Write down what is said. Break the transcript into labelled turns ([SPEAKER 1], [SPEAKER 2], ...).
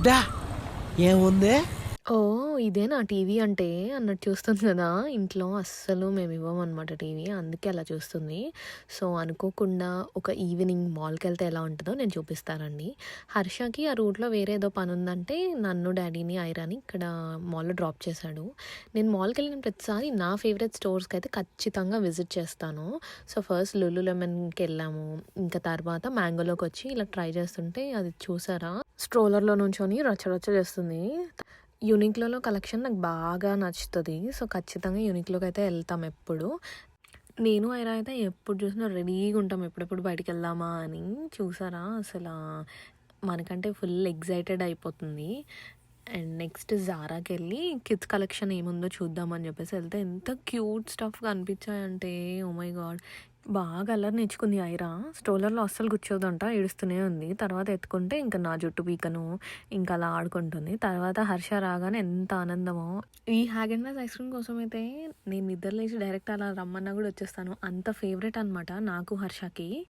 [SPEAKER 1] దా ఏముంది?
[SPEAKER 2] ఓహ్! ఇదేనా టీవీ అంటే అన్నట్టు చూస్తుంది గదా! ఇంట్లో అస్సలు మేమివ్వమనమాట టీవీ. అందుకే అలా చూస్తుంది. సో, అనుకోకుండా ఒక ఈవినింగ్ మాల్‌కెళ్తే ఎలా ఉంటదో నేను చూపిస్తానండి. హర్షకి ఆ రూట్‌లో వేరే ఏదో పనుందంటే నన్ను, డ్యాడీని, ఐరాని ఇక్కడ మాల్‌లో డ్రాప్ చేశాడు. నేను మాల్‌కెళ్ళిన ప్రతిసారి నా ఫేవరెట్ స్టోర్స్‌కైతే ఖచ్చితంగా విజిట్ చేస్తాను. సో, ఫస్ట్ లులు లెమన్‌కెళ్ళాము. ఇంకా తర్వాత మ్యాంగోలోకొచ్చి ఇలా ట్రై చేస్తుంటే అది చూసారా? స్ట్రోలర్‌లో నుంచొని రచ్చ రచ్చ చేస్తుంది. యూనిక్లోలో కలెక్షన్ నాకు బాగా నచ్చుతది. సో, ఖచ్చితంగా యూనిక్లోకైతే ఎళ్తాం ఎప్పుడు. నేను, ఐరా అయితే ఎప్పుడు చూసినా రెడీగుంటాం ఎప్పుడెప్పుడు బయటికెళ్దామా అని. చూసారా అసలా మనకంటే ఫుల్ ఎక్సైటెడ్ అయిపోతుంది. అండ్ నెక్స్ట్ జారాకెళ్ళి కిడ్స్ కలెక్షన్ ఏముందో చూద్దామని చెప్పేసి వెళ్తే ఎంత క్యూట్ స్టఫ్ కనిపించాయంటే ఓ మై గాడ్! బాగా అల్లరి నేర్చుకుంది ఐరా. స్ట్రోలర్‌లో అస్సలు కూర్చోదంట. ఏడుస్తూనే ఉంది. తర్వాత ఎత్తుకుంటే ఇంక నా జుట్టు పీకను, ఇంక అలా ఆడుకుంటుంది. తర్వాత హర్ష రాగానే ఎంత ఆనందమో. ఈ హ్యాగ్ అండ్ గ్లాస్ ఐస్ క్రీమ్ కోసమైతే నేను నిద్ర లేచి డైరెక్ట్ అలా రమ్మన్నా కూడా వచ్చేస్తాను. అంత ఫేవరెట్ అనమాట నాకు, హర్షకి.